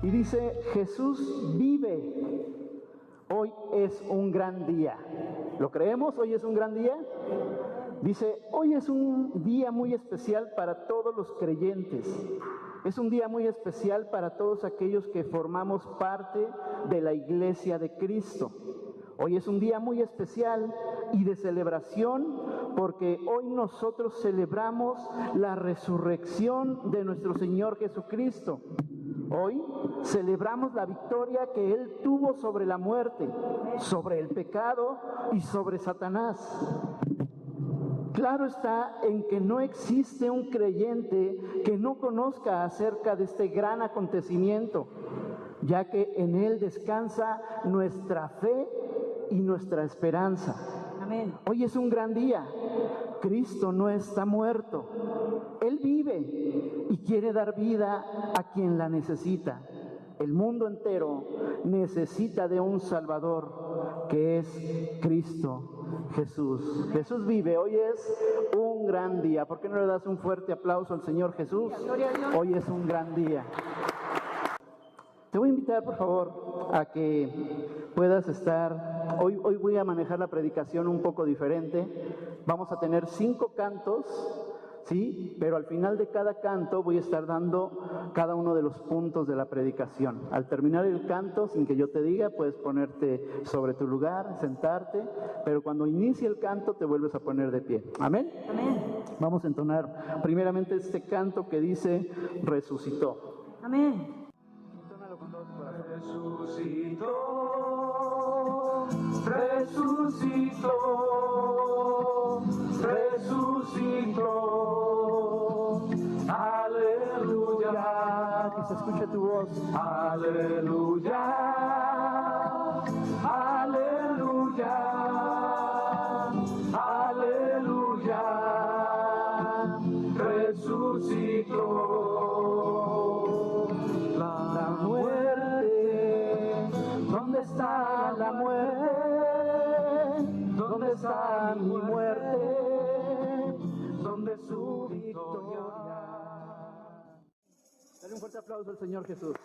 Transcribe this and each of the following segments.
Y dice, Jesús vive. Hoy es un gran día. ¿Lo creemos? ¿Hoy es un gran día? Dice, hoy es un día muy especial para todos los creyentes. Es un día muy especial para todos aquellos que formamos parte de la Iglesia de Cristo. Hoy es un día muy especial y de celebración porque hoy nosotros celebramos la resurrección de nuestro Señor Jesucristo. Hoy celebramos la victoria que Él tuvo sobre la muerte, sobre el pecado y sobre Satanás. Claro está en que no existe un creyente que no conozca acerca de este gran acontecimiento, ya que en él descansa nuestra fe y nuestra esperanza. Amén. Hoy es un gran día. Cristo no está muerto. Él vive y quiere dar vida a quien la necesita. El mundo entero necesita de un Salvador, que es Cristo Jesús. Jesús vive. Hoy es un gran día. ¿Por qué no le das un fuerte aplauso al Señor Jesús? Hoy es un gran día. Te voy a invitar, por favor, a que puedas estar. Hoy voy a manejar la predicación un poco diferente. Vamos a tener 5 cantos, ¿sí? Pero al final de cada canto voy a estar dando cada uno de los puntos de la predicación. Al terminar el canto, sin que yo te diga, puedes ponerte sobre tu lugar, sentarte, pero cuando inicie el canto te vuelves a poner de pie. ¿Amén? Amén. Vamos a entonar primeramente este canto que dice, resucitó. Amén. Resucitó, resucitó, resucitó, aleluya, que se escuche tu voz, aleluya, aleluya, aleluya, resucitó. La muerte, ¿dónde está la muerte? ¿Dónde está mi muerte? ¿Dónde su victoria? Dale un fuerte aplauso al Señor Jesús.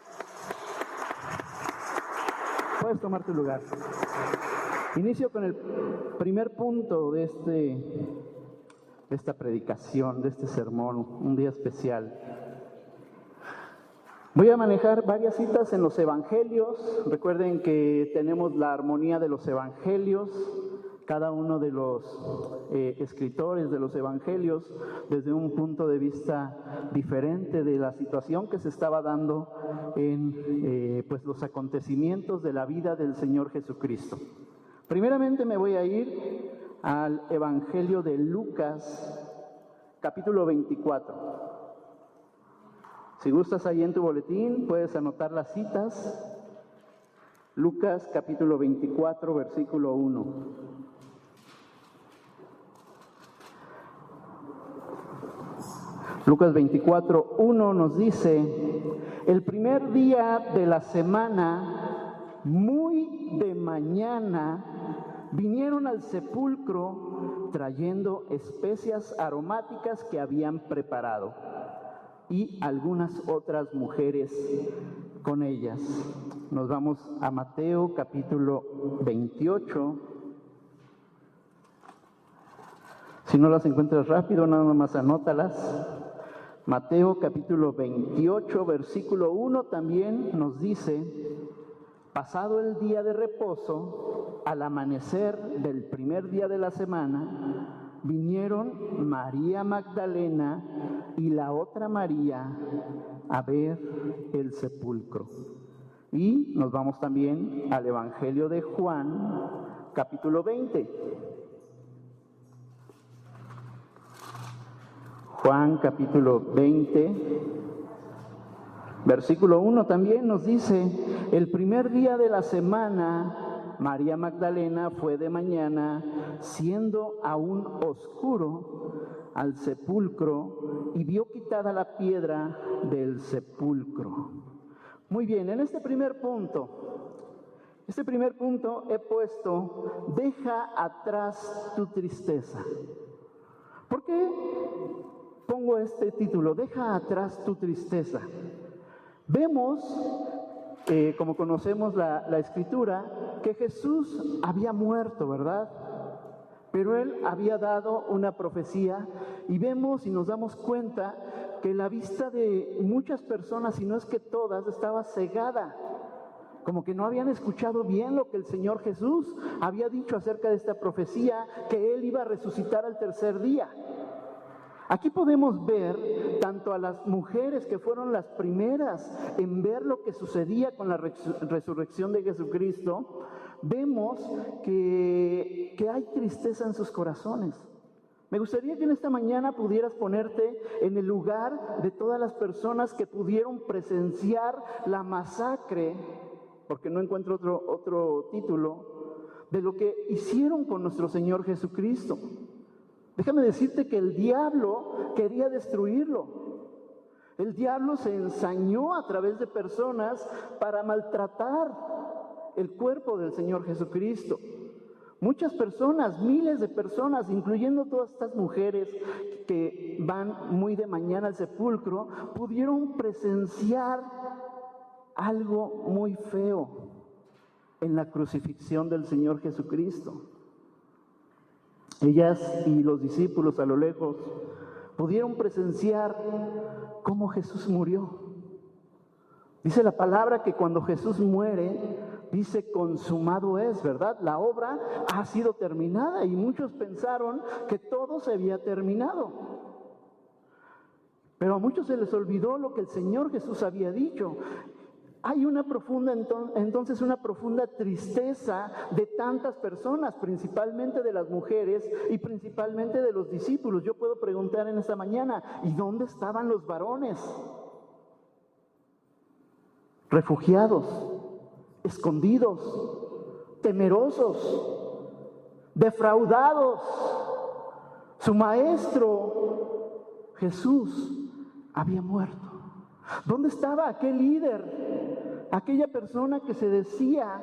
Puedes tomar tu lugar. Inicio con el primer punto de esta predicación, de este sermón, un día especial. Voy a manejar varias citas en los evangelios. Recuerden que tenemos la armonía de los evangelios, cada uno de los escritores de los evangelios desde un punto de vista diferente de la situación que se estaba dando en pues los acontecimientos de la vida del Señor Jesucristo. Primeramente me voy a ir al evangelio de Lucas, capítulo 24. Si gustas ahí en tu boletín, puedes anotar las citas. Lucas capítulo 24, versículo 1. Lucas 24, 1 nos dice, el primer día de la semana, muy de mañana, vinieron al sepulcro trayendo especias aromáticas que habían preparado, y algunas otras mujeres con ellas. Nos vamos a Mateo capítulo 28. Si no las encuentras rápido, nada más anótalas. Mateo capítulo 28, versículo 1 también nos dice, pasado el día de reposo, al amanecer del primer día de la semana, vinieron María Magdalena y la otra María a ver el sepulcro. Y nos vamos también al Evangelio de Juan, capítulo 20. Juan, capítulo 20, versículo 1 también nos dice, el primer día de la semana, María Magdalena fue de mañana, siendo aún oscuro, al sepulcro y vio quitada la piedra del sepulcro. Muy bien, en este primer punto he puesto, deja atrás tu tristeza. ¿Por qué pongo este título? Deja atrás tu tristeza. Vemos como conocemos la escritura, que Jesús había muerto, ¿verdad? Pero Él había dado una profecía y vemos y nos damos cuenta que la vista de muchas personas, si no es que todas, estaba cegada. Como que no habían escuchado bien lo que el Señor Jesús había dicho acerca de esta profecía, que Él iba a resucitar al tercer día. Aquí podemos ver tanto a las mujeres que fueron las primeras en ver lo que sucedía con la resurrección de Jesucristo. Vemos que hay tristeza en sus corazones. Me gustaría que en esta mañana pudieras ponerte en el lugar de todas las personas que pudieron presenciar la masacre, porque no encuentro otro título, de lo que hicieron con nuestro Señor Jesucristo. Déjame decirte que el diablo quería destruirlo. El diablo se ensañó a través de personas para maltratar el cuerpo del Señor Jesucristo. Muchas personas, miles de personas, incluyendo todas estas mujeres que van muy de mañana al sepulcro, pudieron presenciar algo muy feo en la crucifixión del Señor Jesucristo. Ellas y los discípulos a lo lejos pudieron presenciar cómo Jesús murió. Dice la palabra que cuando Jesús muere, dice consumado es, ¿verdad? La obra ha sido terminada y muchos pensaron que todo se había terminado. Pero a muchos se les olvidó lo que el Señor Jesús había dicho. Hay una profunda tristeza de tantas personas, principalmente de las mujeres y principalmente de los discípulos. Yo puedo preguntar en esta mañana, ¿y dónde estaban los varones? Refugiados, escondidos, temerosos, defraudados. Su maestro, Jesús, había muerto. ¿Dónde estaba aquel líder? Aquella persona que se decía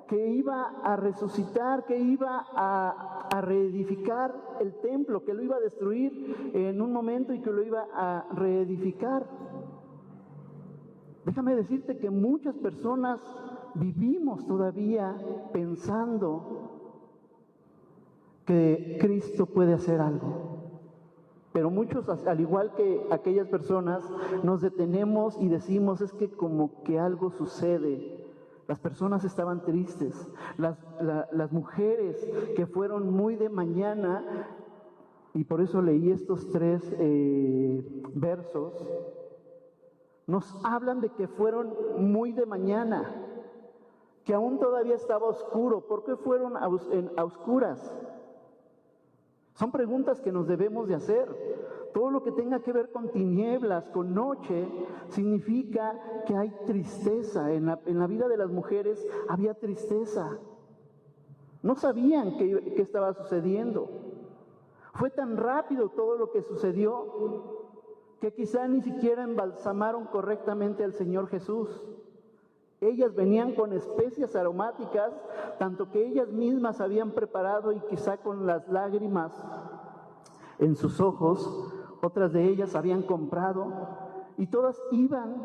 que iba a resucitar, que iba a reedificar el templo, que lo iba a destruir en un momento y que lo iba a reedificar. Déjame decirte que muchas personas vivimos todavía pensando que Cristo puede hacer algo. Pero muchos, al igual que aquellas personas, nos detenemos y decimos, es que como que algo sucede. Las personas estaban tristes. Las mujeres que fueron muy de mañana, y por eso leí estos 3 versos, nos hablan de que fueron muy de mañana, que aún todavía estaba oscuro. ¿Por qué fueron a oscuras? Son preguntas que nos debemos de hacer. Todo lo que tenga que ver con tinieblas, con noche, significa que hay tristeza. En la vida de las mujeres había tristeza. No sabían qué estaba sucediendo. Fue tan rápido todo lo que sucedió que quizá ni siquiera embalsamaron correctamente al Señor Jesús. Ellas venían con especias aromáticas, tanto que ellas mismas habían preparado y quizá con las lágrimas en sus ojos, otras de ellas habían comprado y todas iban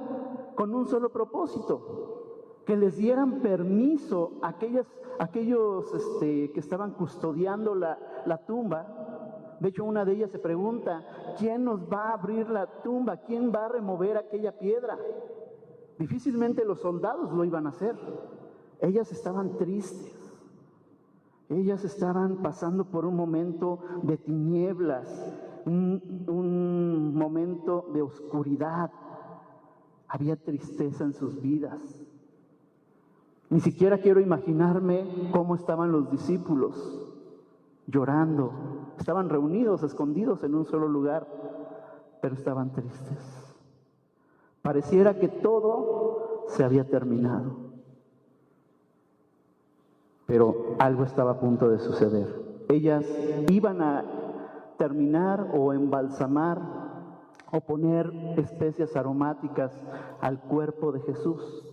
con un solo propósito, que les dieran permiso a aquellos que estaban custodiando la tumba. De hecho, una de ellas se pregunta, ¿quién nos va a abrir la tumba? ¿Quién va a remover aquella piedra? Difícilmente los soldados lo iban a hacer. Ellas estaban tristes. Ellas estaban pasando por un momento de tinieblas, un momento de oscuridad. Había tristeza en sus vidas. Ni siquiera quiero imaginarme cómo estaban los discípulos llorando. Estaban reunidos, escondidos en un solo lugar, pero estaban tristes. Pareciera que todo se había terminado. Pero algo estaba a punto de suceder. Ellas iban a terminar o embalsamar o poner especias aromáticas al cuerpo de Jesús.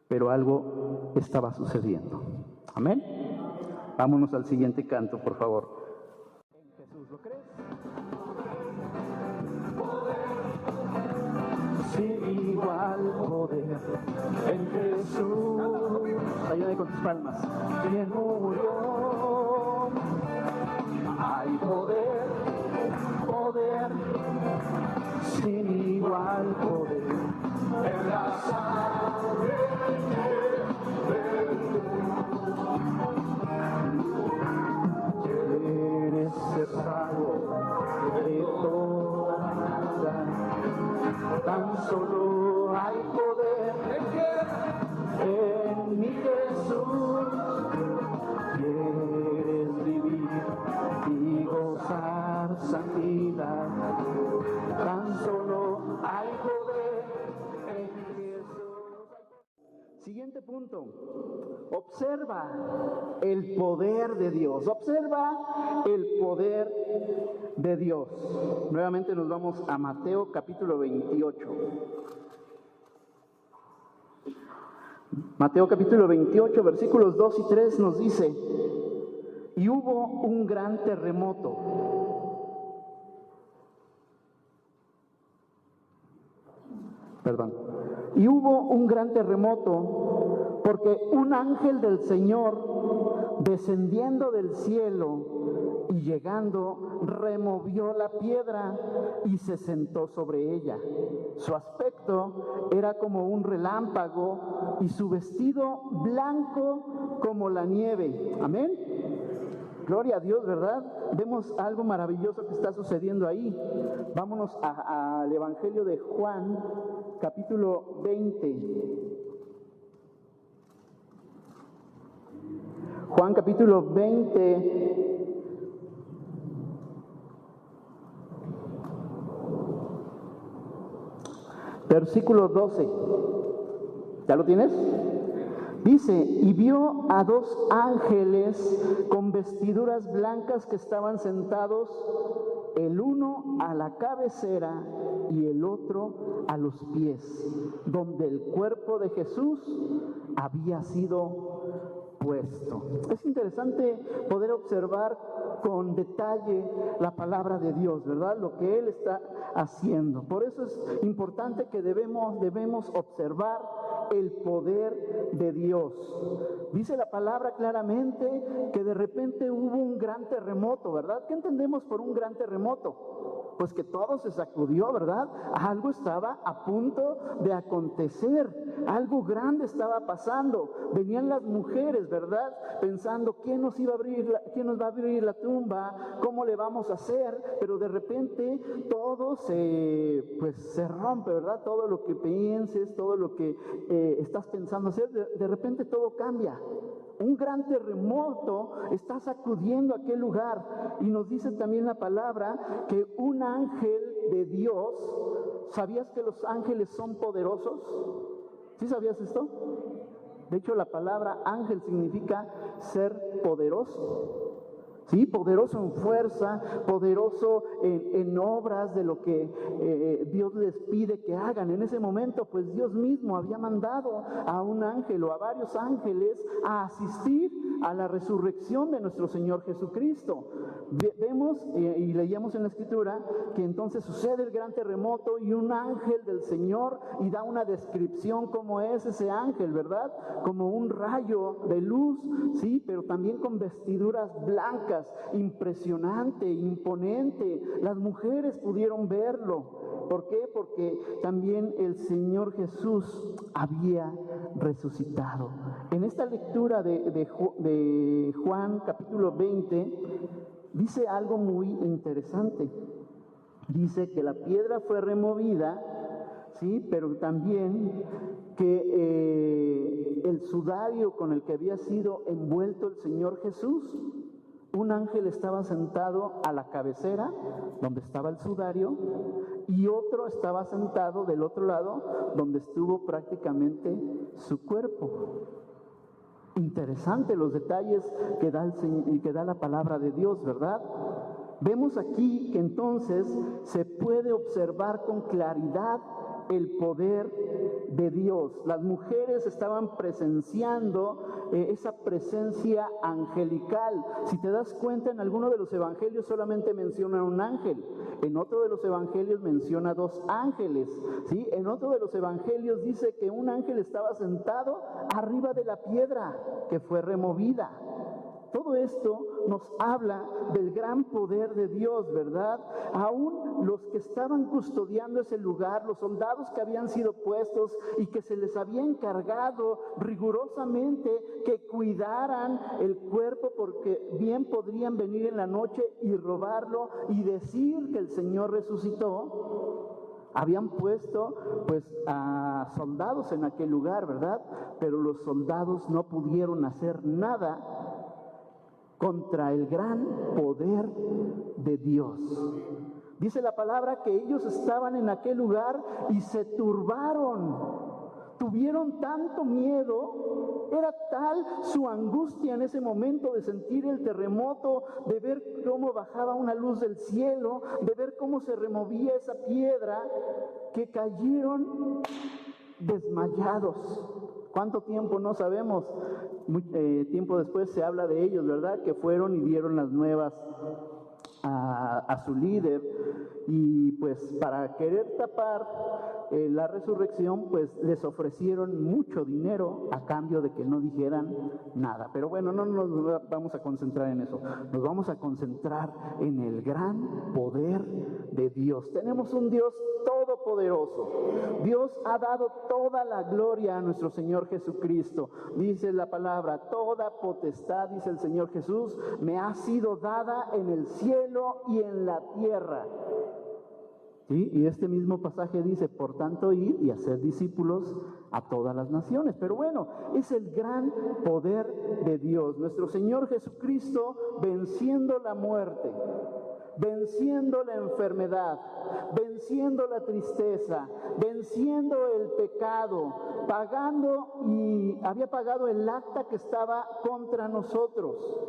Pero algo estaba sucediendo. Amén. Vámonos al siguiente canto, por favor. ¿Jesús lo crees? Sin igual poder, en Jesús. Ayúdame con tus palmas. Quien murió, hay poder, poder, sin igual poder, en la sangre de Jesús. Quieres ser salvo de toda maldad, tan solo hay poder en mi Jesús. Quieres vivir y gozar santidad, tan solo hay poder en Jesús. Siguiente punto. Observa el poder de Dios. Observa el poder de Dios. Nuevamente nos vamos a Mateo capítulo 28. Mateo capítulo 28, versículos 2 y 3 nos dice: y hubo un gran terremoto. Y hubo un gran terremoto, porque un ángel del Señor, descendiendo del cielo y llegando, removió la piedra y se sentó sobre ella. Su aspecto era como un relámpago y su vestido blanco como la nieve. Amén. Gloria a Dios, ¿verdad? Vemos algo maravilloso que está sucediendo ahí. Vámonos al Evangelio de Juan, capítulo 20. Juan, capítulo 20. Versículo 12. ¿Ya lo tienes? Dice: y vio a dos ángeles con vestiduras blancas que estaban sentados, el uno a la cabecera y el otro a los pies, donde el cuerpo de Jesús había sido puesto. Es interesante poder observar con detalle la palabra de Dios, ¿verdad? Lo que Él está haciendo. Por eso es importante que debemos observar el poder de Dios. Dice la palabra claramente que de repente hubo un gran terremoto, ¿verdad? ¿Qué entendemos por un gran terremoto? Pues que todo se sacudió, ¿verdad? Algo estaba a punto de acontecer, algo grande estaba pasando. Venían las mujeres, ¿verdad? Pensando, ¿quién nos va a abrir la tumba? ¿Cómo le vamos a hacer? Pero de repente todo se rompe, ¿verdad? Todo lo que pienses, todo lo que estás pensando hacer, de repente todo cambia. Un gran terremoto está sacudiendo aquel lugar. Y nos dice también la palabra que un ángel de Dios, ¿sabías que los ángeles son poderosos? ¿Sí sabías esto? De hecho, la palabra ángel significa ser poderoso. Sí, poderoso en fuerza, poderoso en obras de lo que Dios les pide que hagan. En ese momento, pues Dios mismo había mandado a un ángel o a varios ángeles a asistir a la resurrección de nuestro Señor Jesucristo. Vemos y leíamos en la Escritura que entonces sucede el gran terremoto y un ángel del Señor, y da una descripción cómo es ese ángel, ¿verdad? Como un rayo de luz, sí, pero también con vestiduras blancas. Impresionante, imponente. Las mujeres pudieron verlo. ¿Por qué? Porque también el Señor Jesús había resucitado. En esta lectura de Juan capítulo 20 dice algo muy interesante. Dice que la piedra fue removida, sí, pero también que el sudario con el que había sido envuelto el Señor Jesús, un ángel estaba sentado a la cabecera, donde estaba el sudario, y otro estaba sentado del otro lado, donde estuvo prácticamente su cuerpo. Interesante los detalles que da la palabra de Dios, ¿verdad? Vemos aquí que entonces se puede observar con claridad el poder de Dios. Las mujeres estaban presenciando esa presencia angelical. Si te das cuenta, en alguno de los evangelios solamente menciona un ángel, en otro de los evangelios menciona 2 ángeles, ¿sí? En otro de los evangelios dice que un ángel estaba sentado arriba de la piedra que fue removida. Todo esto nos habla del gran poder de Dios, ¿verdad? Aún los que estaban custodiando ese lugar, los soldados que habían sido puestos y que se les había encargado rigurosamente que cuidaran el cuerpo, porque bien podrían venir en la noche y robarlo y decir que el Señor resucitó. Habían puesto pues a soldados en aquel lugar, ¿verdad? Pero los soldados no pudieron hacer nada contra el gran poder de Dios. Dice la palabra que ellos estaban en aquel lugar y se turbaron, tuvieron tanto miedo, era tal su angustia en ese momento de sentir el terremoto, de ver cómo bajaba una luz del cielo, de ver cómo se removía esa piedra, que cayeron desmayados. ¿Cuánto tiempo? No sabemos. Tiempo después se habla de ellos, ¿verdad? Que fueron y dieron las nuevas a su líder, y pues para querer tapar la resurrección, pues les ofrecieron mucho dinero a cambio de que no dijeran nada. Pero bueno, no nos vamos a concentrar en eso, nos vamos a concentrar en el gran poder de Dios. Tenemos un Dios todopoderoso. Dios ha dado toda la gloria a nuestro Señor Jesucristo. Dice la palabra, toda potestad, dice el Señor Jesús, me ha sido dada en el cielo y en la tierra. ¿Sí? Y este mismo pasaje dice, por tanto, id y hacer discípulos a todas las naciones. Pero bueno, es el gran poder de Dios. Nuestro Señor Jesucristo venciendo la muerte, venciendo la enfermedad, venciendo la tristeza, venciendo el pecado, había pagado el acta que estaba contra nosotros.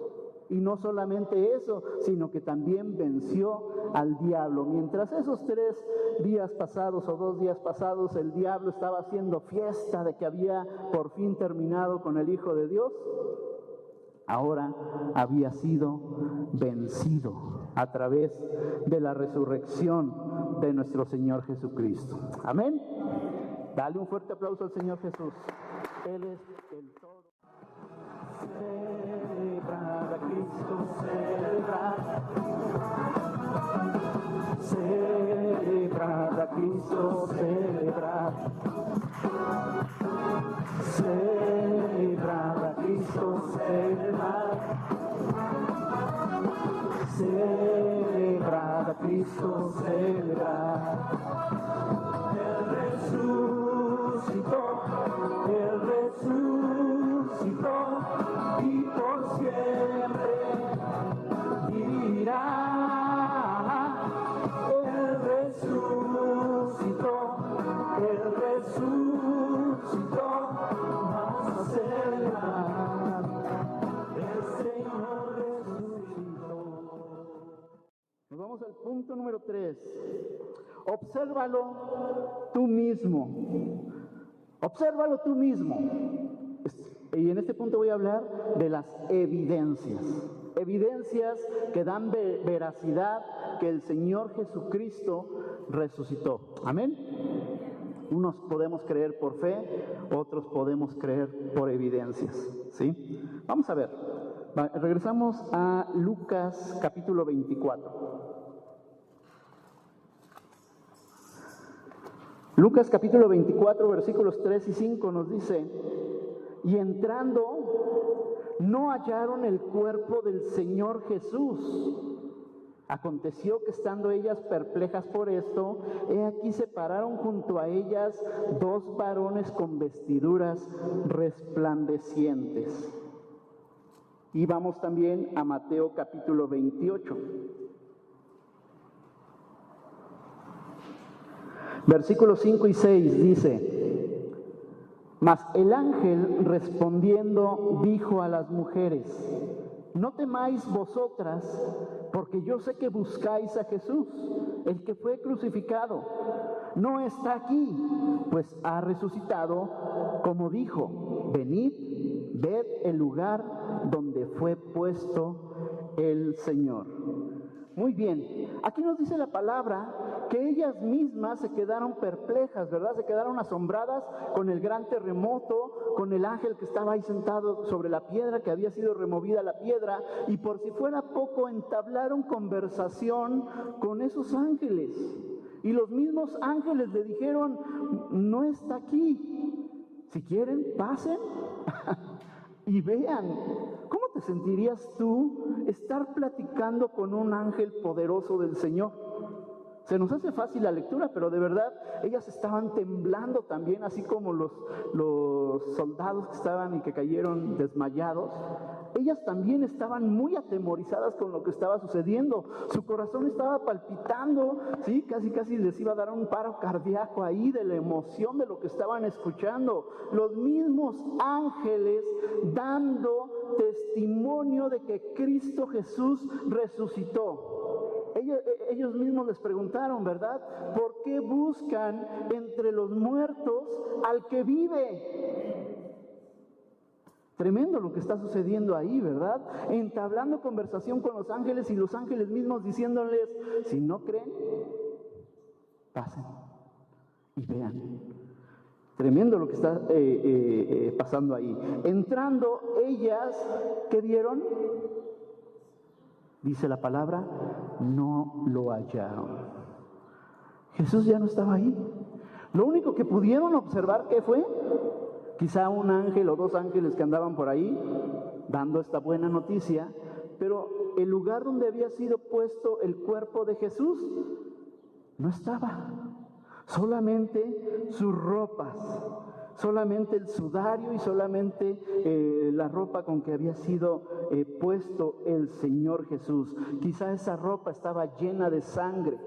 Y no solamente eso, sino que también venció al diablo. Mientras esos 3 días pasados o 2 días pasados el diablo estaba haciendo fiesta de que había por fin terminado con el Hijo de Dios, ahora había sido vencido a través de la resurrección de nuestro Señor Jesucristo. Amén. Dale un fuerte aplauso al Señor Jesús. Él es el todo. Celebrar a Cristo, celebrar. Celebrar a Cristo, celebrar. Celebrar a Cristo, celebrar. Celebrar a Cristo, celebrar. Él resucitó, Él resucitó, y por siempre vivirá. Él resucitó, Él resucitó, vamos a celebrar, el Señor resucitó. Nos vamos al punto número 3. Obsérvalo tú mismo. Obsérvalo tú mismo. Y en este punto voy a hablar de las evidencias. Evidencias que dan veracidad que el Señor Jesucristo resucitó. Amén. Unos podemos creer por fe, otros podemos creer por evidencias. ¿Sí? Vamos a ver. Regresamos a Lucas capítulo 24. Lucas capítulo 24, versículos 3 y 5 nos dice: y entrando, no hallaron el cuerpo del Señor Jesús. Aconteció que estando ellas perplejas por esto, he aquí se pararon junto a ellas 2 varones con vestiduras resplandecientes. Y vamos también a Mateo capítulo 28. Versículos 5 y 6 dice: mas el ángel respondiendo dijo a las mujeres: no temáis vosotras, porque yo sé que buscáis a Jesús, el que fue crucificado. no está aquí, pues ha resucitado, como dijo, venid, ved el lugar donde fue puesto el Señor. Muy bien, aquí nos dice la palabra que ellas mismas se quedaron perplejas, ¿verdad? Se quedaron asombradas con el gran terremoto, con el ángel que estaba ahí sentado sobre la piedra, que había sido removida la piedra, y por si fuera poco entablaron conversación con esos ángeles. Y los mismos ángeles le dijeron, no está aquí, si quieren pasen y vean. ¿Cómo te sentirías tú estar platicando con un ángel poderoso del Señor? Se nos hace fácil la lectura, pero de verdad ellas estaban temblando también, así como los soldados que estaban y que cayeron desmayados. Ellas también estaban muy atemorizadas con lo que estaba sucediendo. Su corazón estaba palpitando, ¿sí? Casi les iba a dar un paro cardíaco ahí de la emoción de lo que estaban escuchando. Los mismos ángeles dando testimonio de que Cristo Jesús resucitó. Ellos mismos les preguntaron, ¿verdad? ¿Por qué buscan entre los muertos al que vive? Tremendo lo que está sucediendo ahí, ¿verdad? Entablando conversación con los ángeles y los ángeles mismos diciéndoles, si no creen, pasen y vean. Tremendo lo que está pasando ahí. Entrando ellas, ¿qué vieron? Dice la palabra, no lo hallaron. Jesús ya no estaba ahí. Lo único que pudieron observar, ¿qué fue? Quizá un ángel o dos ángeles que andaban por ahí dando esta buena noticia, pero el lugar donde había sido puesto el cuerpo de Jesús no estaba. Solamente sus ropas, solamente el sudario y solamente la ropa con que había sido puesto el Señor Jesús. Quizá esa ropa estaba llena de sangre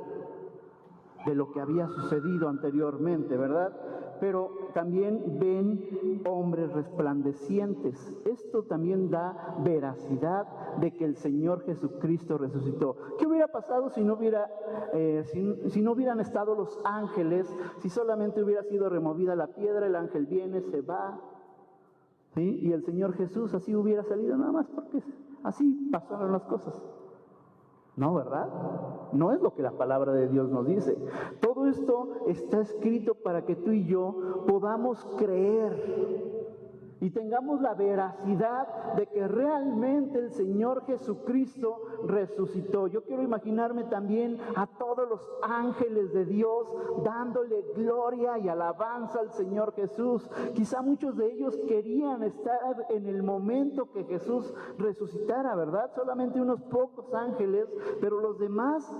de lo que había sucedido anteriormente, ¿verdad? Pero también ven hombres resplandecientes. Esto también da veracidad de que el Señor Jesucristo resucitó. ¿Qué hubiera pasado si no hubieran estado los ángeles? Si solamente hubiera sido removida la piedra, el ángel viene, se va, ¿sí? Y el Señor Jesús así hubiera salido nada más porque así pasaron las cosas. No, ¿verdad? No es lo que la palabra de Dios nos dice. Todo esto está escrito para que tú y yo podamos creer y tengamos la veracidad de que realmente el Señor Jesucristo resucitó. Yo quiero imaginarme también a todos los ángeles de Dios dándole gloria y alabanza al Señor Jesús. Quizá muchos de ellos querían estar en el momento que Jesús resucitara, ¿verdad? Solamente unos pocos ángeles, pero los demás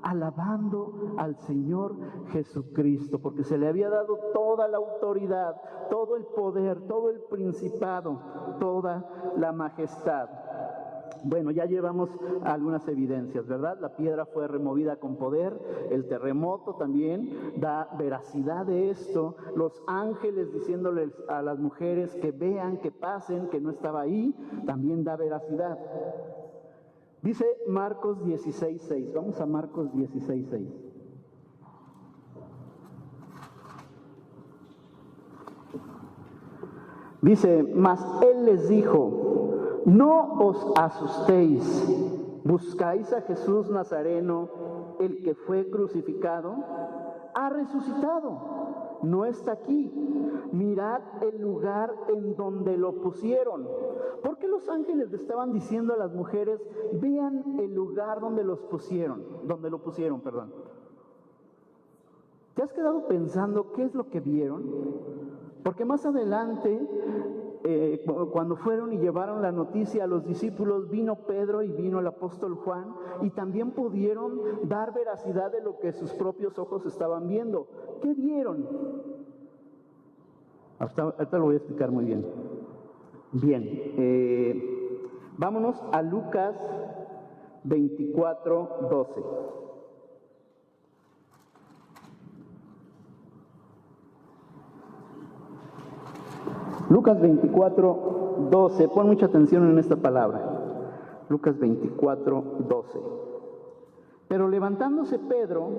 alabando al Señor Jesucristo, porque se le había dado toda la autoridad, todo el poder, todo el principado, toda la majestad. Bueno, ya llevamos algunas evidencias, ¿verdad? La piedra fue removida con poder, el terremoto también da veracidad de esto, los ángeles diciéndoles a las mujeres que vean, que pasen, que no estaba ahí, también da veracidad. Dice Marcos 16:6. Vamos a Marcos 16:6. Dice, mas él les dijo, no os asustéis, buscáis a Jesús Nazareno, el que fue crucificado, ha resucitado, no está aquí. Mirad el lugar en donde lo pusieron. ¿Por qué los ángeles le estaban diciendo a las mujeres, vean el lugar donde lo pusieron? ¿Te has quedado pensando qué es lo que vieron? Porque más adelante, cuando fueron y llevaron la noticia a los discípulos, vino Pedro y vino el apóstol Juan, y también pudieron dar veracidad de lo que sus propios ojos estaban viendo. ¿Qué vieron? Ahorita lo voy a explicar muy bien. Bien, vámonos a Lucas 24:12. Lucas 24:12, pon mucha atención en esta palabra. Lucas 24:12. Pero levantándose Pedro,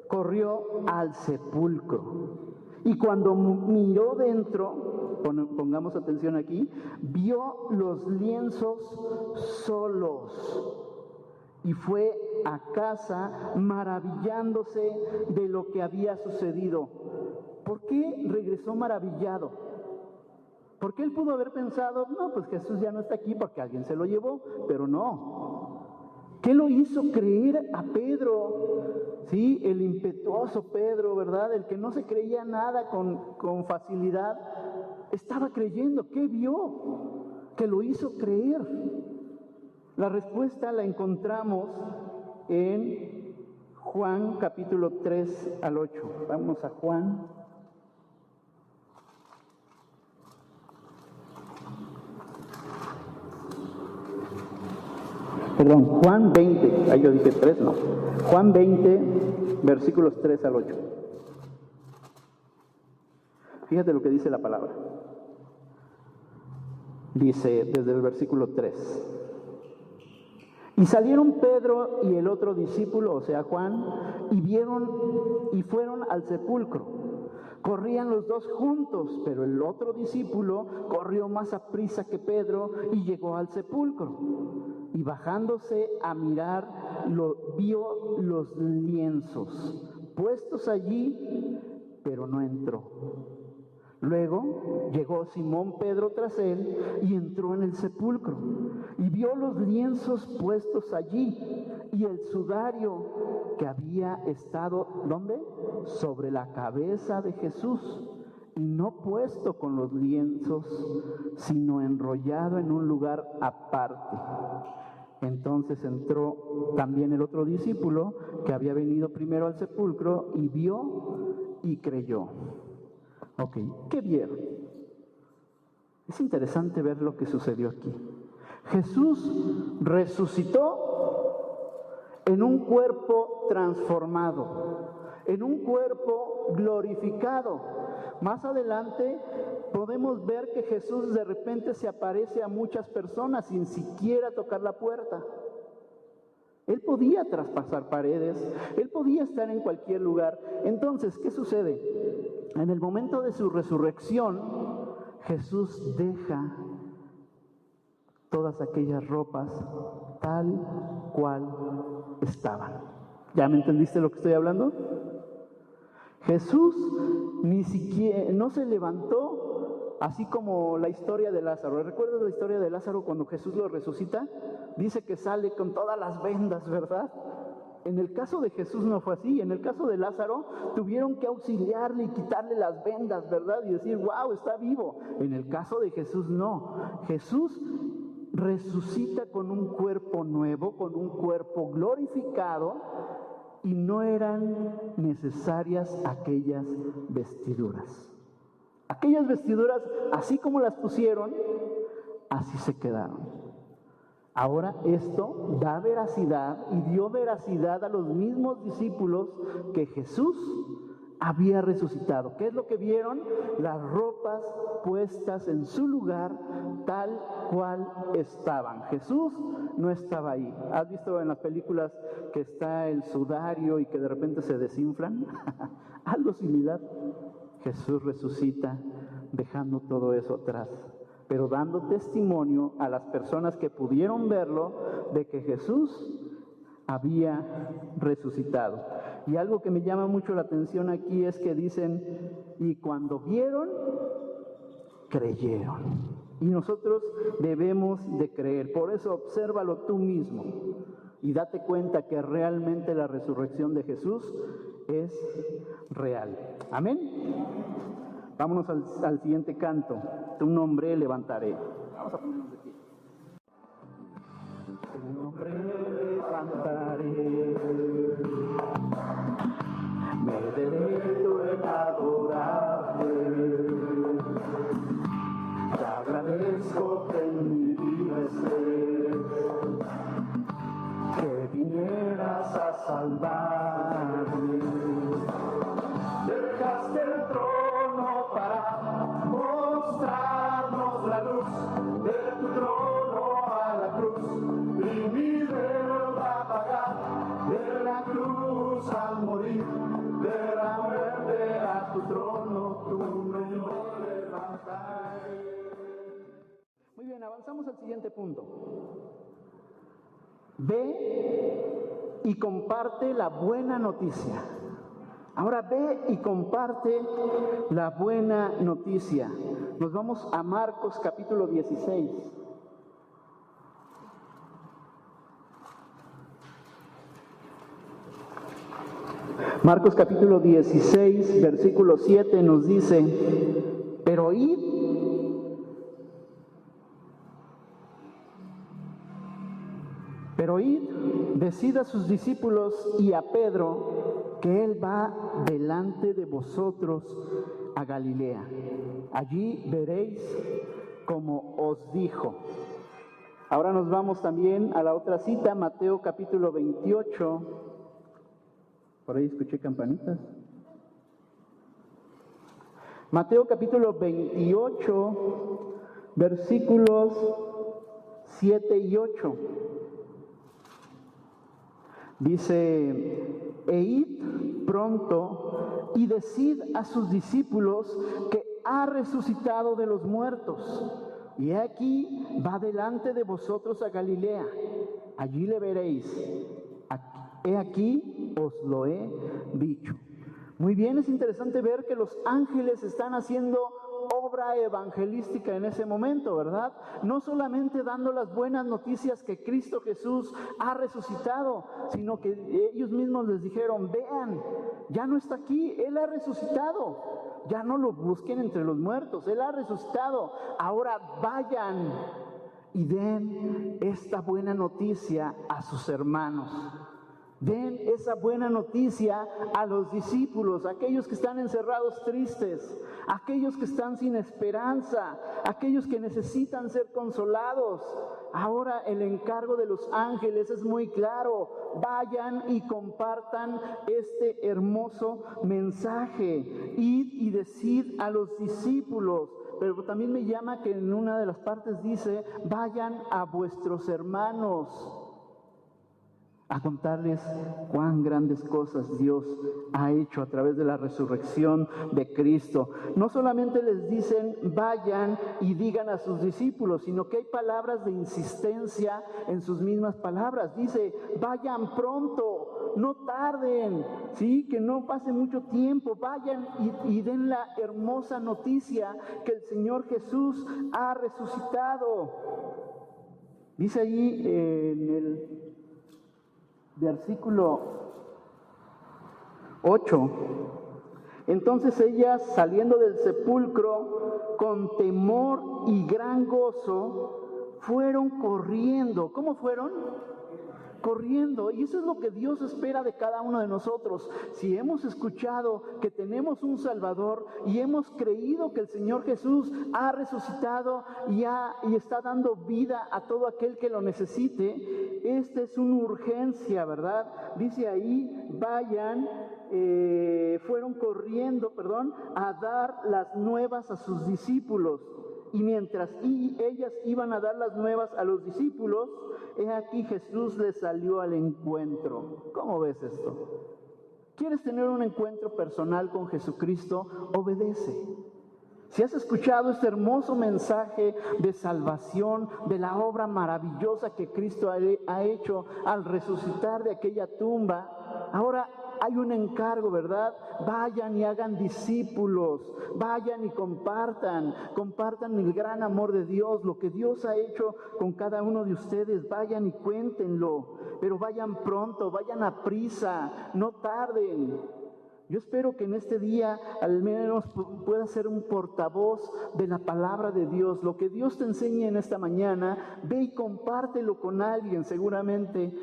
corrió al sepulcro. Y cuando miró dentro, pongamos atención aquí, vio los lienzos solos. Y fue a casa maravillándose de lo que había sucedido. ¿Por qué regresó maravillado? Porque él pudo haber pensado, no, pues Jesús ya no está aquí porque alguien se lo llevó, pero no. ¿Qué lo hizo creer a Pedro? Sí, el impetuoso Pedro, ¿verdad? El que no se creía nada con facilidad, estaba creyendo. ¿Qué vio? Que lo hizo creer. La respuesta la encontramos en Juan capítulo 3 al 8. Vamos a Juan. Perdón, Juan 20, ahí yo dije 3, no. Juan 20, versículos 3 al 8. Fíjate lo que dice la palabra. Dice desde el versículo 3. Y salieron Pedro y el otro discípulo, o sea Juan, y fueron al sepulcro. Corrían los dos juntos, pero el otro discípulo corrió más aprisa que Pedro y llegó al sepulcro. Y bajándose a mirar, vio los lienzos puestos allí, pero no entró. Luego llegó Simón Pedro tras él y entró en el sepulcro y vio los lienzos puestos allí y el sudario que había estado, ¿dónde? Sobre la cabeza de Jesús, y no puesto con los lienzos, sino enrollado en un lugar aparte. Entonces entró también el otro discípulo que había venido primero al sepulcro y vio y creyó. Ok, ¿qué vieron? Es interesante ver lo que sucedió aquí. Jesús resucitó en un cuerpo transformado, en un cuerpo glorificado. Más adelante podemos ver que Jesús de repente se aparece a muchas personas sin siquiera tocar la puerta. Él podía traspasar paredes, Él podía estar en cualquier lugar. Entonces, ¿qué sucede? En el momento de su resurrección, Jesús deja todas aquellas ropas tal cual estaban. ¿Ya me entendiste lo que estoy hablando? Jesús ni siquiera, no se levantó, así como la historia de Lázaro. ¿Recuerdas la historia de Lázaro cuando Jesús lo resucita? Dice que sale con todas las vendas, ¿verdad? En el caso de Jesús no fue así. En el caso de Lázaro tuvieron que auxiliarle y quitarle las vendas, ¿verdad? Y decir, wow, está vivo. En el caso de Jesús no. Jesús resucita con un cuerpo nuevo, con un cuerpo glorificado, y no eran necesarias aquellas vestiduras. Aquellas vestiduras, así como las pusieron, así se quedaron. Ahora esto da veracidad y dio veracidad a los mismos discípulos que Jesús había resucitado. ¿Qué es lo que vieron? Las ropas puestas en su lugar tal cual estaban. Jesús no estaba ahí. ¿Has visto en las películas que está el sudario y que de repente se desinflan? Algo similar. Jesús resucita dejando todo eso atrás, pero dando testimonio a las personas que pudieron verlo de que Jesús había resucitado. Y algo que me llama mucho la atención aquí es que dicen, y cuando vieron, creyeron. Y nosotros debemos de creer. Por eso obsérvalo tú mismo y date cuenta que realmente la resurrección de Jesús es real. Amén. Vámonos al siguiente canto. Tu nombre levantaré. Vamos a ponernos de pie. Tu nombre levantaré. Me deleito en adorarte. Te agradezco que en mi vida estés, que vinieras a salvarme. Dejaste el trono para mostrarnos la luz, de tu trono a la cruz, y mi deuda pagar, de la cruz cruz al morir, de la muerte a tu trono, tu nombre levantaré. Muy bien, avanzamos al siguiente punto. Ve y comparte la buena noticia. Ahora ve y comparte la buena noticia. Nos vamos a Marcos capítulo 16. Marcos capítulo 16, versículo 7 nos dice, pero id decid a sus discípulos y a Pedro que él va delante de vosotros a Galilea. Allí veréis como os dijo. Ahora nos vamos también a la otra cita, Mateo capítulo 28. Por ahí escuché campanitas. Mateo capítulo 28, versículos 7 y 8. Dice, e id pronto y decid a sus discípulos que ha resucitado de los muertos. Y aquí va delante de vosotros a Galilea. Allí le veréis. He aquí os lo he dicho. Muy bien, es interesante ver que los ángeles están haciendo obra evangelística en ese momento, ¿verdad? No solamente dando las buenas noticias que Cristo Jesús ha resucitado, sino que ellos mismos les dijeron, vean, ya no está aquí, Él ha resucitado, ya no lo busquen entre los muertos, Él ha resucitado, ahora vayan y den esta buena noticia a sus hermanos. Den esa buena noticia a los discípulos, aquellos que están encerrados tristes, aquellos que están sin esperanza, aquellos que necesitan ser consolados. Ahora el encargo de los ángeles es muy claro: vayan y compartan este hermoso mensaje. Id y decid a los discípulos. Pero también me llama que en una de las partes dice, vayan a vuestros hermanos a contarles cuán grandes cosas Dios ha hecho a través de la resurrección de Cristo. No solamente les dicen vayan y digan a sus discípulos, sino que hay palabras de insistencia en sus mismas palabras. Dice, vayan pronto, no tarden, ¿sí? Que no pase mucho tiempo, vayan y den la hermosa noticia que el Señor Jesús ha resucitado. Dice allí en el versículo 8, entonces ellas, saliendo del sepulcro con temor y gran gozo, fueron corriendo. ¿Cómo fueron? Corriendo. Y eso es lo que Dios espera de cada uno de nosotros. Si hemos escuchado que tenemos un Salvador y hemos creído que el Señor Jesús ha resucitado y está dando vida a todo aquel que lo necesite, esta es una urgencia, ¿verdad? Dice ahí, vayan, fueron corriendo, a dar las nuevas a sus discípulos. Y mientras ellas iban a dar las nuevas a los discípulos, he aquí Jesús les salió al encuentro. ¿Cómo ves esto? ¿Quieres tener un encuentro personal con Jesucristo? Obedece. Si has escuchado este hermoso mensaje de salvación, de la obra maravillosa que Cristo ha hecho al resucitar de aquella tumba, ahora hay un encargo, ¿verdad? Vayan y hagan discípulos, vayan y compartan el gran amor de Dios, lo que Dios ha hecho con cada uno de ustedes, vayan y cuéntenlo, pero vayan pronto, vayan a prisa, no tarden. Yo espero que en este día al menos puedas ser un portavoz de la palabra de Dios. Lo que Dios te enseñe en esta mañana, ve y compártelo con alguien. Seguramente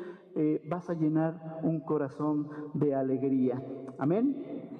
vas a llenar un corazón de alegría. Amén.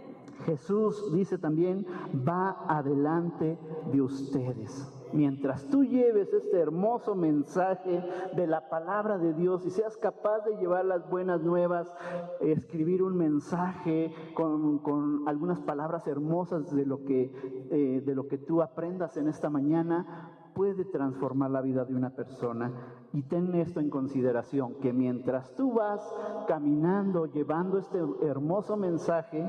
Jesús dice también, va adelante de ustedes. Mientras tú lleves este hermoso mensaje de la palabra de Dios y seas capaz de llevar las buenas nuevas, escribir un mensaje con algunas palabras hermosas de lo que tú aprendas en esta mañana, puede transformar la vida de una persona. Y ten esto en consideración, que mientras tú vas caminando, llevando este hermoso mensaje,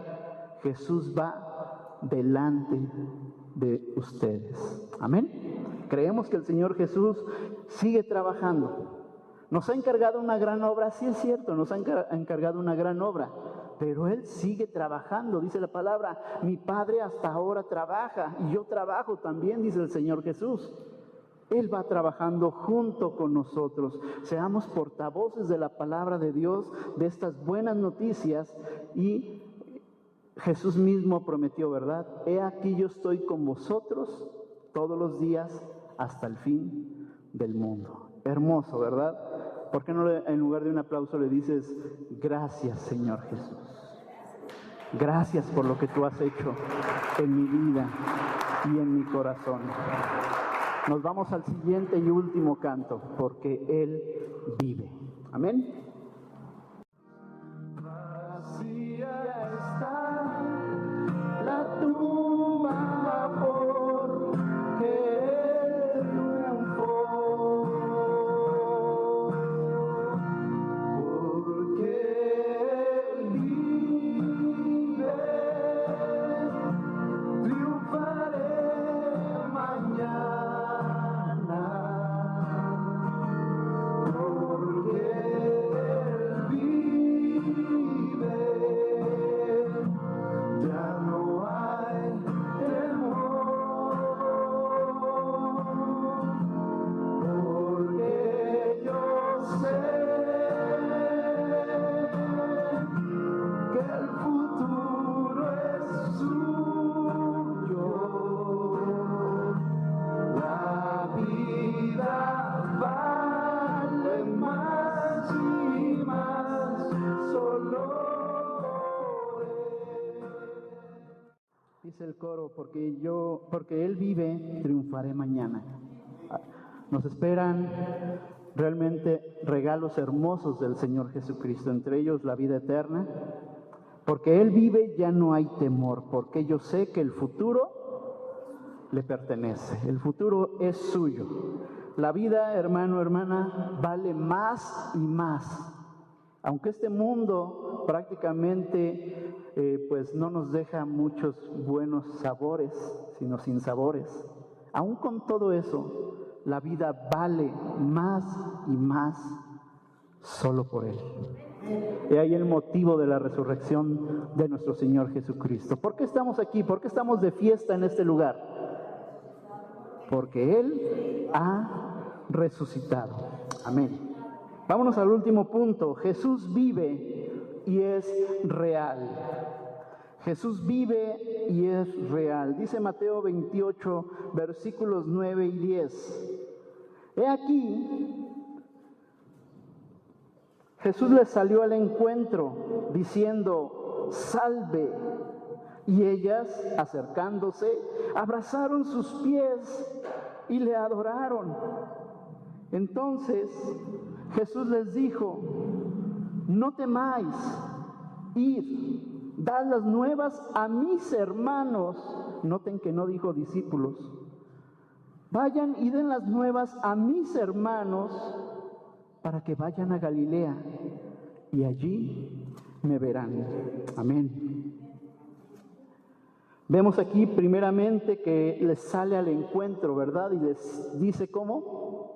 Jesús va delante de ustedes. Amén. Creemos que el Señor Jesús sigue trabajando. Nos ha encargado una gran obra, sí es cierto, nos ha encargado una gran obra, pero Él sigue trabajando, dice la palabra, mi Padre hasta ahora trabaja y yo trabajo también, dice el Señor Jesús. Él va trabajando junto con nosotros. Seamos portavoces de la palabra de Dios, de estas buenas noticias. Y Jesús mismo prometió, ¿verdad? He aquí yo estoy con vosotros todos los días hasta el fin del mundo. Hermoso, ¿verdad? ¿Por qué no en lugar de un aplauso le dices, gracias Señor Jesús? Gracias por lo que tú has hecho en mi vida y en mi corazón. Nos vamos al siguiente y último canto, porque Él vive. Amén. Vacía está la tumba porque Él triunfó, porque Él vive, triunfaré mañana. Dice el coro, porque Él vive, triunfaré mañana. Nos esperan realmente regalos hermosos del Señor Jesucristo, entre ellos la vida eterna. Porque Él vive ya no hay temor, porque yo sé que el futuro le pertenece, el futuro es suyo. La vida, hermano, hermana, vale más y más. Aunque este mundo prácticamente pues no nos deja muchos buenos sabores, sino sin sabores. Aún con todo eso, la vida vale más y más solo por Él. Y ahí el motivo de la resurrección de nuestro Señor Jesucristo. ¿Por qué estamos aquí? ¿Por qué estamos de fiesta en este lugar? Porque Él ha resucitado. Amén. Vámonos al último punto. Jesús vive y es real. Jesús vive y es real. Dice Mateo 28, versículos 9 y 10. He aquí, Jesús les salió al encuentro diciendo, salve. Y ellas, acercándose, abrazaron sus pies y le adoraron. Entonces Jesús les dijo, no temáis, id, dad las nuevas a mis hermanos. Noten que no dijo discípulos. Vayan y den las nuevas a mis hermanos para que vayan a Galilea y allí me verán. Amén. Vemos aquí primeramente que les sale al encuentro, ¿verdad? Y les dice ¿cómo?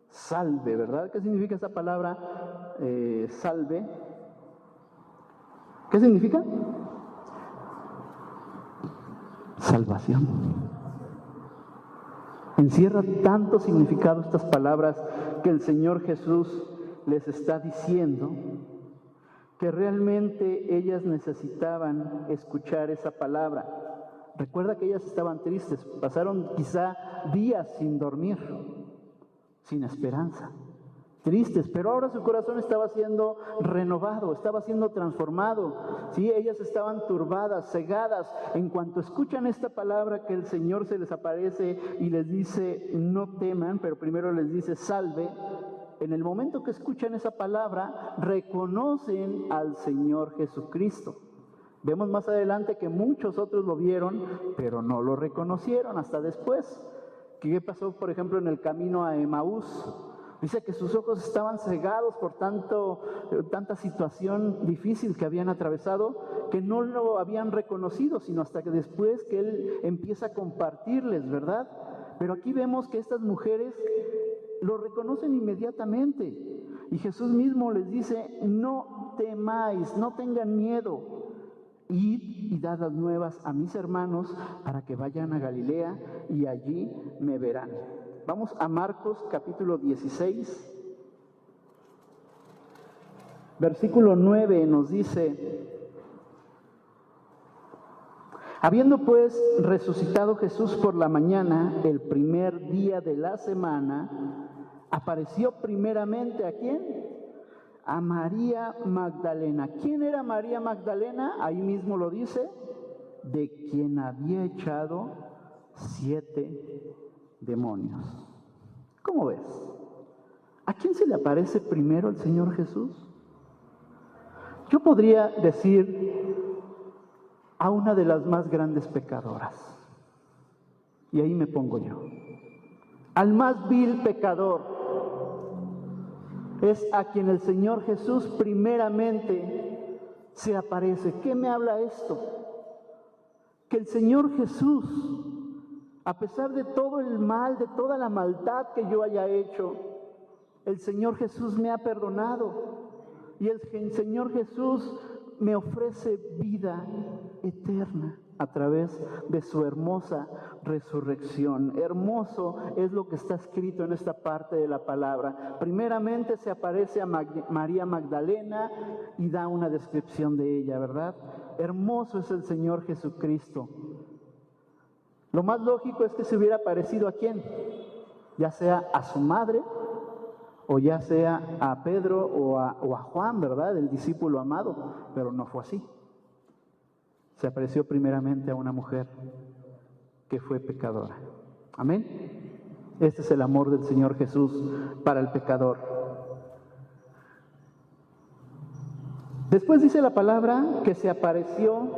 Salve, ¿verdad? ¿Qué significa esa palabra salve? ¿Qué significa? Salvación. Encierra tanto significado estas palabras que el Señor Jesús les está diciendo, que realmente ellas necesitaban escuchar esa palabra. Recuerda que ellas estaban tristes, pasaron quizá días sin dormir, sin esperanza, tristes, pero ahora su corazón estaba siendo renovado, estaba siendo transformado. Sí, ellas estaban turbadas, cegadas. En cuanto escuchan esta palabra que el Señor se les aparece y les dice, no teman, pero primero les dice, salve. En el momento que escuchan esa palabra, reconocen al Señor Jesucristo. Vemos más adelante que muchos otros lo vieron, pero no lo reconocieron hasta después ¿Qué pasó, por ejemplo, en el camino a Emaús? Dice que sus ojos estaban cegados por tanta situación difícil que habían atravesado, que no lo habían reconocido, sino hasta que después que él empieza a compartirles, ¿verdad? Pero aquí vemos que estas mujeres lo reconocen inmediatamente. Y Jesús mismo les dice, no temáis, no tengan miedo. Id y dad las nuevas a mis hermanos para que vayan a Galilea y allí me verán. Vamos a Marcos capítulo 16, versículo 9 nos dice: habiendo pues resucitado Jesús por la mañana, el primer día de la semana, apareció primeramente ¿a quién? A María Magdalena. ¿Quién era María Magdalena? Ahí mismo lo dice, de quien había echado 7 demonios. ¿Cómo ves? ¿A quién se le aparece primero el Señor Jesús? Yo podría decir a una de las más grandes pecadoras. Y ahí me pongo yo. Al más vil pecador es a quien el Señor Jesús primeramente se aparece. ¿Qué me habla esto? Que el Señor Jesús, a pesar de todo el mal, de toda la maldad que yo haya hecho, el Señor Jesús me ha perdonado. Y el Señor Jesús me ofrece vida eterna a través de su hermosa resurrección. Hermoso es lo que está escrito en esta parte de la palabra. Primeramente se aparece a María Magdalena y da una descripción de ella, ¿verdad? Hermoso es el Señor Jesucristo. Lo más lógico es que se hubiera parecido ¿a quién? Ya sea a su madre, o ya sea a Pedro o a Juan, ¿verdad? El discípulo amado, pero no fue así. Se apareció primeramente a una mujer que fue pecadora. Amén. Este es el amor del Señor Jesús para el pecador. Después dice la palabra que se apareció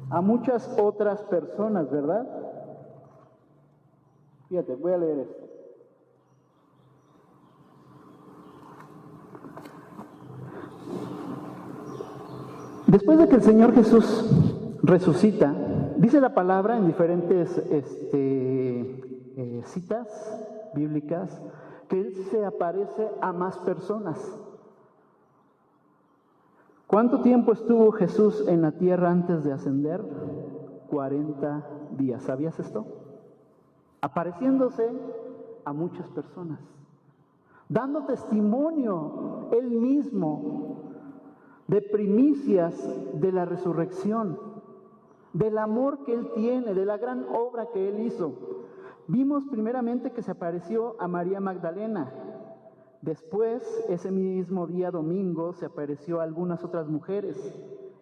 a muchas otras personas, ¿verdad? Fíjate, voy a leer esto. Después de que el Señor Jesús resucita, dice la palabra en diferentes citas bíblicas que Él se aparece a más personas. ¿Cuánto tiempo estuvo Jesús en la tierra antes de ascender? 40 días. ¿Sabías esto? Apareciéndose a muchas personas, dando testimonio Él mismo de primicias de la resurrección, del amor que Él tiene, de la gran obra que Él hizo. Vimos primeramente que se apareció a María Magdalena. Después, ese mismo día domingo, se apareció a algunas otras mujeres.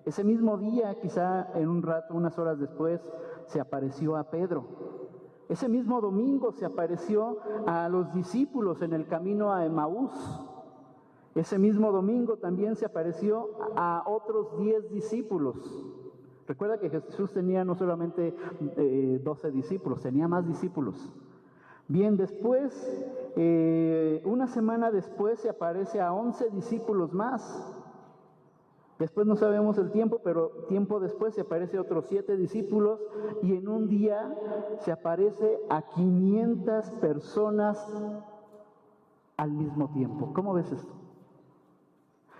Ese mismo día, quizá en un rato, unas horas después, se apareció a Pedro. Ese mismo domingo se apareció a los discípulos en el camino a Emaús. Ese mismo domingo también se apareció a otros 10 discípulos. Recuerda que Jesús tenía no solamente 12 discípulos, tenía más discípulos. Bien, después, una semana después se aparece a 11 discípulos más. Después no sabemos el tiempo, pero tiempo después se aparece a otros 7 discípulos y en un día se aparece a 500 personas al mismo tiempo. ¿Cómo ves esto?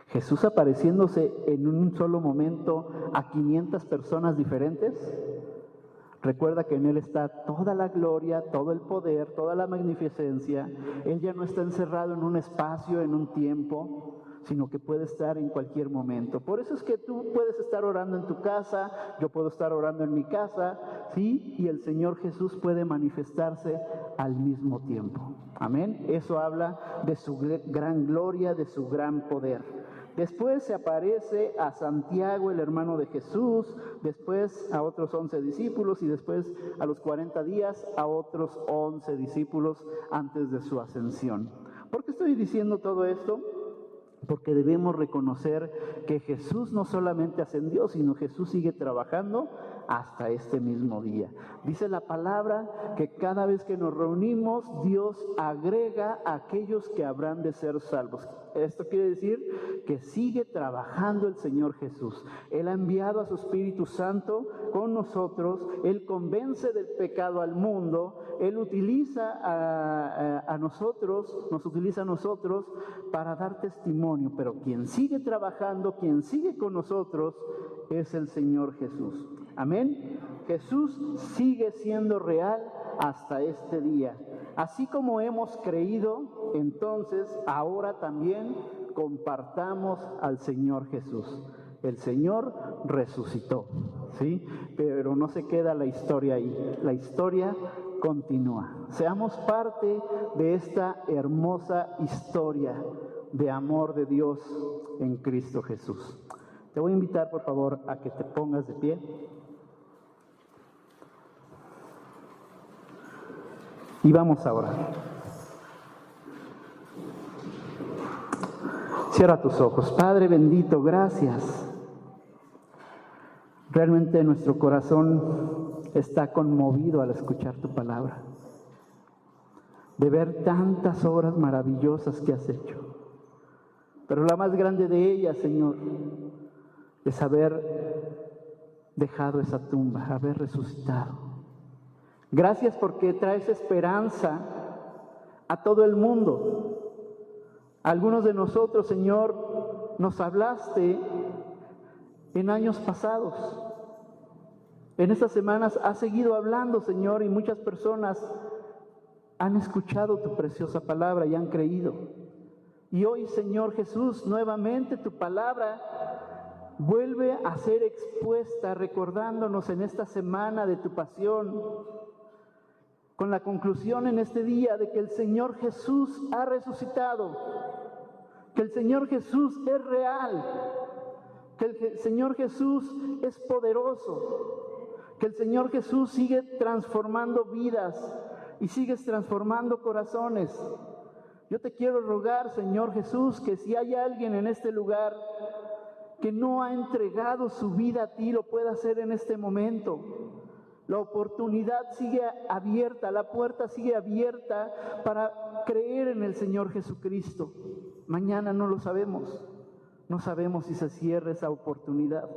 Jesús apareciéndose en un solo momento a 500 personas diferentes. Recuerda que en Él está toda la gloria, todo el poder, toda la magnificencia. Él ya no está encerrado en un espacio, en un tiempo, sino que puede estar en cualquier momento. Por eso es que tú puedes estar orando en tu casa, yo puedo estar orando en mi casa, ¿sí? Y el Señor Jesús puede manifestarse al mismo tiempo. Amén. Eso habla de su gran gloria, de su gran poder. Después se aparece a Santiago, el hermano de Jesús, después a otros 11 discípulos y después a los 40 días a otros 11 discípulos antes de su ascensión. ¿Por qué estoy diciendo todo esto? Porque debemos reconocer que Jesús no solamente ascendió, sino Jesús sigue trabajando hasta este mismo día. Dice la palabra que cada vez que nos reunimos, Dios agrega a aquellos que habrán de ser salvos. Esto quiere decir que sigue trabajando el Señor Jesús. Él ha enviado a su Espíritu Santo con nosotros. Él convence del pecado al mundo. Él utiliza a nosotros, nos utiliza a nosotros para dar testimonio. Pero quien sigue trabajando, quien sigue con nosotros, es el Señor Jesús. Amén. Jesús sigue siendo real hasta este día. Así como hemos creído, entonces ahora también compartamos al Señor Jesús. El Señor resucitó, ¿sí? Pero no se queda la historia ahí. La historia continúa. Seamos parte de esta hermosa historia de amor de Dios en Cristo Jesús. Te voy a invitar, por favor, a que te pongas de pie. Y vamos a orar. Cierra tus ojos. Padre bendito, gracias. Realmente nuestro corazón está conmovido al escuchar tu palabra, de ver tantas obras maravillosas que has hecho. Pero la más grande de ellas, Señor, es haber dejado esa tumba, haber resucitado. Gracias porque traes esperanza a todo el mundo. Algunos de nosotros, Señor, nos hablaste en años pasados. En estas semanas has seguido hablando, Señor, y muchas personas han escuchado tu preciosa palabra y han creído. Y hoy, Señor Jesús, nuevamente tu palabra vuelve a ser expuesta, recordándonos en esta semana de tu pasión, con la conclusión en este día de que el Señor Jesús ha resucitado, que el Señor Jesús es real, que el Señor Jesús es poderoso, que el Señor Jesús sigue transformando vidas y sigues transformando corazones. Yo te quiero rogar, Señor Jesús, que si hay alguien en este lugar que no ha entregado su vida a ti, lo pueda hacer en este momento. La oportunidad sigue abierta, la puerta sigue abierta para creer en el Señor Jesucristo. Mañana no lo sabemos, no sabemos si se cierra esa oportunidad.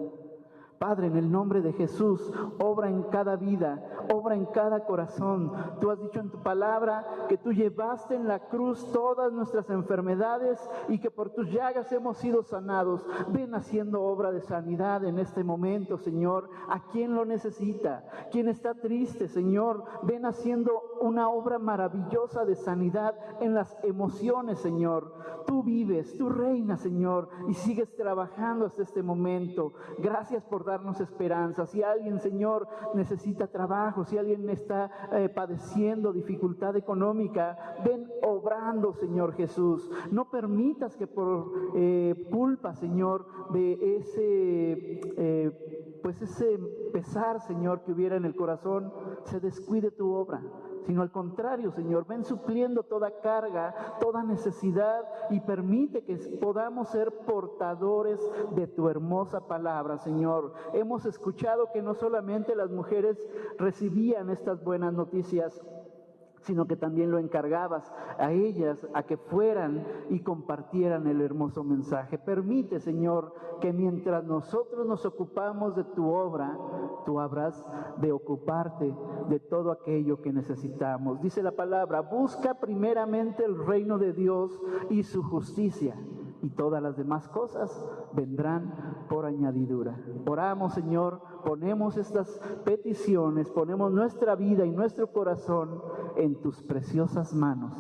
Padre, en el nombre de Jesús, obra en cada vida, obra en cada corazón. Tú has dicho en tu palabra que tú llevaste en la cruz todas nuestras enfermedades y que por tus llagas hemos sido sanados. Ven haciendo obra de sanidad en este momento, Señor, a quien lo necesita, quien está triste, Señor. Ven haciendo una obra maravillosa de sanidad en las emociones, Señor. Tú vives, tú reinas, Señor, y sigues trabajando hasta este momento. Gracias por darnos esperanza. Si alguien, Señor, necesita trabajo, si alguien está padeciendo dificultad económica, ven obrando, Señor Jesús. No permitas que por culpa, Señor, de ese pesar, Señor, que hubiera en el corazón, se descuide tu obra, sino al contrario, Señor, ven supliendo toda carga, toda necesidad y permite que podamos ser portadores de tu hermosa palabra, Señor. Hemos escuchado que no solamente las mujeres recibían estas buenas noticias, sino que también lo encargabas a ellas, a que fueran y compartieran el hermoso mensaje. Permite, Señor, que mientras nosotros nos ocupamos de tu obra, tú habrás de ocuparte de todo aquello que necesitamos. Dice la palabra, busca primeramente el reino de Dios y su justicia, y todas las demás cosas vendrán por añadidura. Oramos, Señor, ponemos estas peticiones, ponemos nuestra vida y nuestro corazón en tus preciosas manos.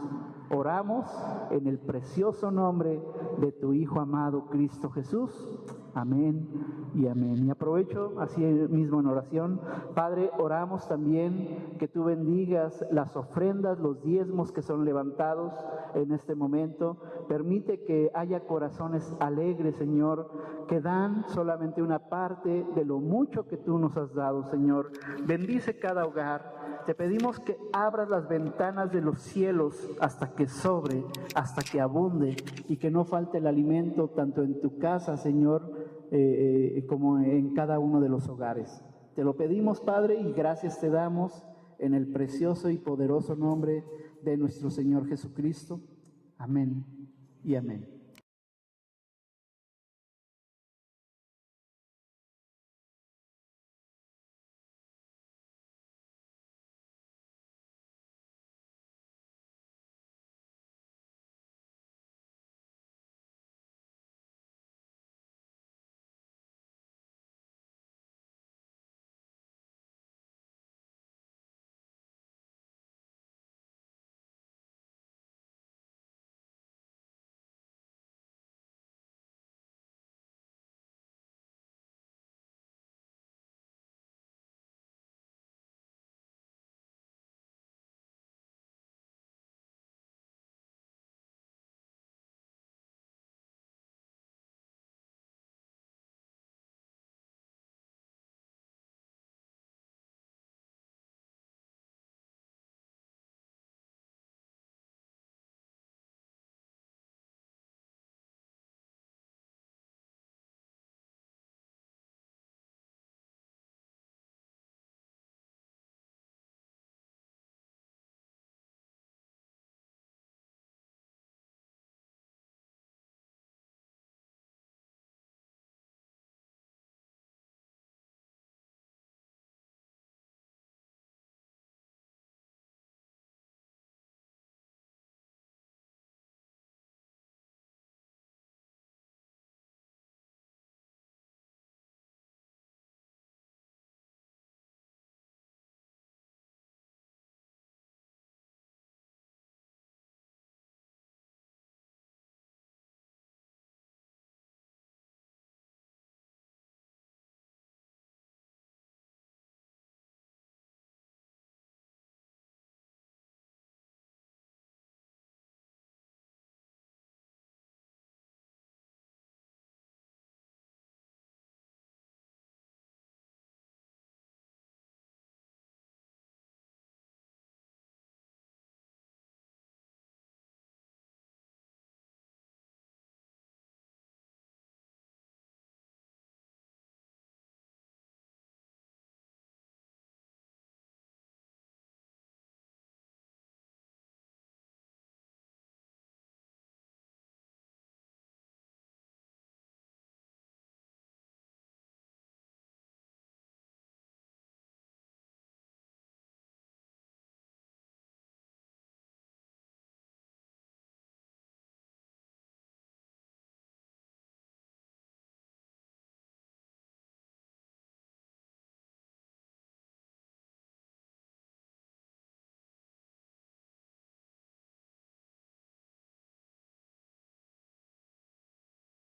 Oramos en el precioso nombre de tu Hijo amado Cristo Jesús. Amén y amén. Y aprovecho así mismo en oración. Padre, oramos también que tú bendigas las ofrendas, los diezmos que son levantados en este momento. Permite que haya corazones alegres, Señor, que dan solamente una parte de lo mucho que tú nos has dado, Señor. Bendice cada hogar. Te pedimos que abras las ventanas de los cielos hasta que sobre, hasta que abunde y que no falte el alimento tanto en tu casa, Señor, como en cada uno de los hogares. Te lo pedimos, Padre, y gracias te damos en el precioso y poderoso nombre de nuestro Señor Jesucristo. Amén y amén.